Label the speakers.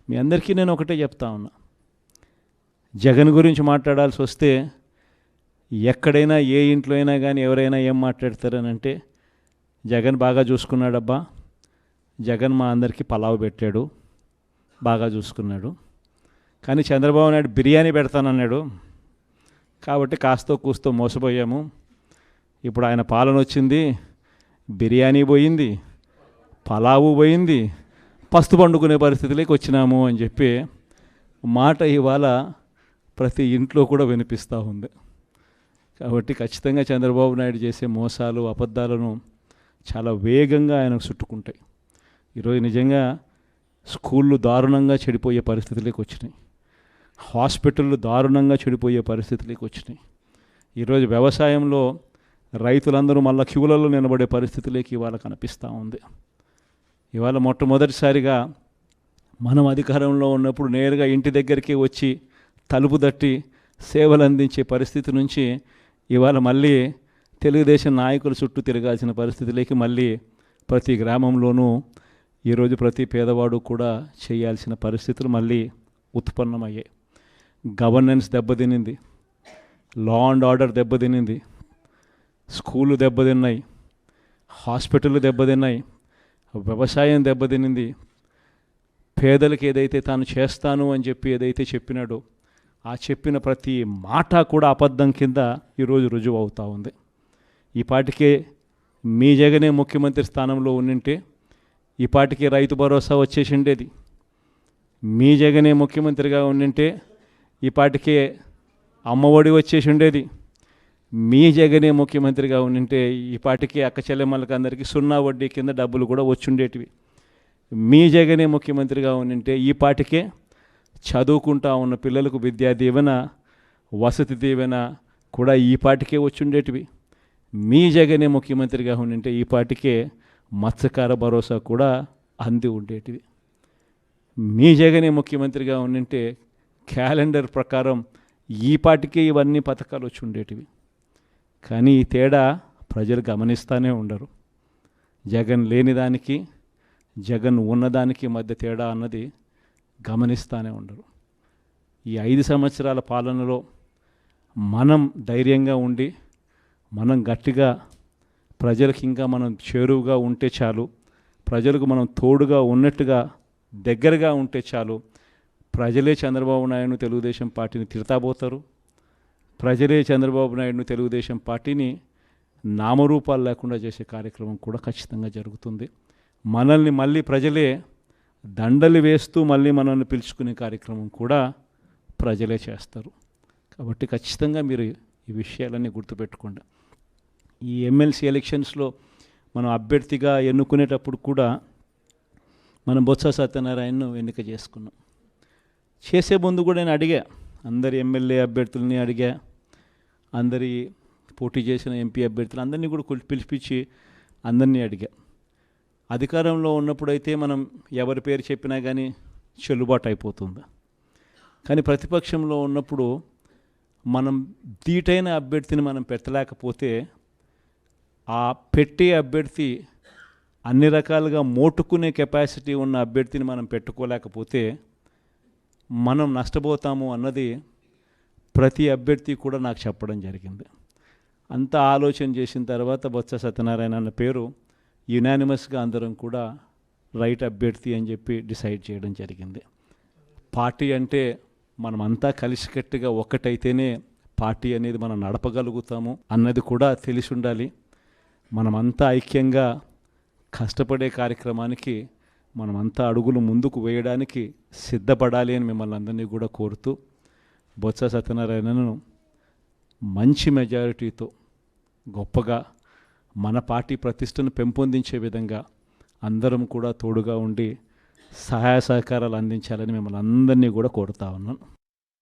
Speaker 1: మీ అందరికీ నేను ఒకటే చెప్తా ఉన్నా, జగన్ గురించి మాట్లాడాల్సి వస్తే ఎక్కడైనా ఏ ఇంట్లో అయినా కానీ ఎవరైనా ఏం మాట్లాడతారని అంటే, జగన్ బాగా చూసుకున్నాడబ్బా, జగన్ మా అందరికీ పలావ్ పెట్టాడు, బాగా చూసుకున్నాడు. కానీ చంద్రబాబు నాయుడు బిర్యానీ పెడతానన్నాడు, కాబట్టి కాస్తో కూస్తో మోసపోయాము. ఇప్పుడు ఆయన పాలన వచ్చింది, బిర్యానీ పోయింది, పలావు పోయింది, పస్తు పండుకునే పరిస్థితిలోకి వచ్చినాము అని చెప్పి మాట ఇవాళ ప్రతి ఇంట్లో కూడా వినిపిస్తూ ఉంది. కాబట్టి ఖచ్చితంగా చంద్రబాబు నాయుడు చేసే మోసాలు అబద్ధాలను చాలా వేగంగా ఆయనకు చుట్టుకుంటాయి. ఈరోజు నిజంగా స్కూళ్ళు దారుణంగా చెడిపోయే పరిస్థితులకు వచ్చినాయి, హాస్పిటళ్ళు దారుణంగా చెడిపోయే పరిస్థితులకు వచ్చినాయి. ఈరోజు వ్యవసాయంలో రైతులందరూ మళ్ళీ క్యూలలో నిలబడే పరిస్థితులకి ఇవాళ కనిపిస్తూ ఉంది. ఇవాళ మొట్టమొదటిసారిగా మనం అధికారంలో ఉన్నప్పుడు నేరుగా ఇంటి దగ్గరికి వచ్చి తలుపు తట్టి సేవలు అందించే పరిస్థితి నుంచి ఇవాళ మళ్ళీ తెలుగుదేశం నాయకుల చుట్టూ తిరగాల్సిన పరిస్థితులకి మళ్ళీ ప్రతి గ్రామంలోనూ ఈరోజు ప్రతి పేదవాడు కూడా చేయాల్సిన పరిస్థితులు మళ్ళీ ఉత్పన్నమయ్యాయి. గవర్నెన్స్ దెబ్బతినింది, లా అండ్ ఆర్డర్ దెబ్బతినింది, స్కూళ్ళు దెబ్బతిన్నాయి, హాస్పిటళ్ళు దెబ్బతిన్నాయి, వ్యవసాయం దెబ్బతినింది. పేదలకు ఏదైతే తాను చేస్తాను అని చెప్పి ఏదైతే చెప్పినాడో ఆ చెప్పిన ప్రతి మాట కూడా అబద్ధం కింద ఈరోజు రుజువు అవుతూ ఉంది. ఈ పాటికే మీ జగనే ముఖ్యమంత్రి స్థానంలో ఉండింటే ఈ పాటికి రైతు భరోసా వచ్చేసి ఉండేది. మీ జగనే ముఖ్యమంత్రిగా ఉండింటే ఈ పాటికే అమ్మఒడి వచ్చేసి ఉండేది. మీ జగనే ముఖ్యమంత్రిగా ఉండింటే ఈ పాటికి అక్క చెల్లెమ్మలకి అందరికీ 0 వడ్డీ కింద డబ్బులు కూడా వచ్చుండేటివి. మీ జగనే ముఖ్యమంత్రిగా ఉండింటే ఈ పాటికే చదువుకుంటా ఉన్న పిల్లలకు విద్యా దీవెన, వసతి దీవెన కూడా ఈ పాటికే వచ్చుండేటివి. మీ జగనే ముఖ్యమంత్రిగా ఉండింటే ఈ పాటికే మత్స్యకార భరోసా కూడా అంది ఉండేటివి. మీ జగనే ముఖ్యమంత్రిగా ఉండింటే క్యాలెండర్ ప్రకారం ఈ పాటికే ఇవన్నీ పథకాలు వచ్చి ఉండేటివి. కానీ ఈ తేడా ప్రజలు గమనిస్తూనే ఉండరు. జగన్ లేనిదానికి జగన్ ఉన్నదానికి మధ్య తేడా అన్నది గమనిస్తూనే ఉండరు. ఈ 5 సంవత్సరాల పాలనలో మనం ధైర్యంగా ఉండి మనం గట్టిగా ప్రజలకు ఇంకా మనం చేరువుగా ఉంటే చాలు, ప్రజలకు మనం తోడుగా ఉన్నట్టుగా దగ్గరగా ఉంటే చాలు. ప్రజలే చంద్రబాబు నాయుడును తెలుగుదేశం పార్టీని తిడతాబోతారు. ప్రజలే చంద్రబాబు నాయుడును తెలుగుదేశం పార్టీని నామరూపాలు లేకుండా చేసే కార్యక్రమం కూడా ఖచ్చితంగా జరుగుతుంది. మనల్ని మళ్ళీ ప్రజలే దండలు వేస్తూ మళ్ళీ మనల్ని పిలుచుకునే కార్యక్రమం కూడా ప్రజలే చేస్తారు. కాబట్టి ఖచ్చితంగా మీరు ఈ విషయాలన్నీ గుర్తుపెట్టుకోండి. ఈ ఎమ్మెల్సీ ఎలక్షన్స్లో మనం అభ్యర్థిగా ఎన్నుకునేటప్పుడు కూడా మనం బొత్స సత్యనారాయణను ఎన్నిక చేసుకున్నాం. చేసే ముందు కూడా నేను అడిగా, అందరి ఎమ్మెల్యే అభ్యర్థులని అడిగా, అందరి పోటీ చేసిన ఎంపీ అభ్యర్థులు అందరినీ కూడా పిలిపించి అందరినీ అడిగా. అధికారంలో ఉన్నప్పుడైతే మనం ఎవరి పేరు చెప్పినా కానీ చెల్లుబాటు అయిపోతుంది. కానీ ప్రతిపక్షంలో ఉన్నప్పుడు మనం ధీటైన అభ్యర్థిని మనం పెట్టలేకపోతే, ఆ పెట్టే అభ్యర్థి అన్ని రకాలుగా మోటుకునే కెపాసిటీ ఉన్న అభ్యర్థిని మనం పెట్టుకోలేకపోతే మనం నష్టపోతాము అన్నది ప్రతి అభ్యర్థి కూడా నాకు చెప్పడం జరిగింది. అంతా ఆలోచన చేసిన తర్వాత బొత్స సత్యనారాయణ అన్న పేరు యునానిమస్గా అందరం కూడా రైట్ అభ్యర్థి అని చెప్పి డిసైడ్ చేయడం జరిగింది. పార్టీ అంటే మనమంతా కలిసికట్టుగా ఒక్కటైతేనే పార్టీ అనేది మనం నడపగలుగుతాము అన్నది కూడా తెలిసి ఉండాలి. మనమంతా ఐక్యంగా కష్టపడే కార్యక్రమానికి మనమంతా అడుగులు ముందుకు వేయడానికి సిద్ధపడాలి అని మిమ్మల్ని అందరినీ కూడా కోరుతూ, బొత్స సత్యనారాయణను మంచి మెజారిటీతో గొప్పగా మన పార్టీ ప్రతిష్టను పెంపొందించే విధంగా అందరం కూడా తోడుగా ఉండి సహాయ సహకారాలు అందించాలని మిమ్మల్ని అందరినీ కూడా కోరుతా ఉన్నాను.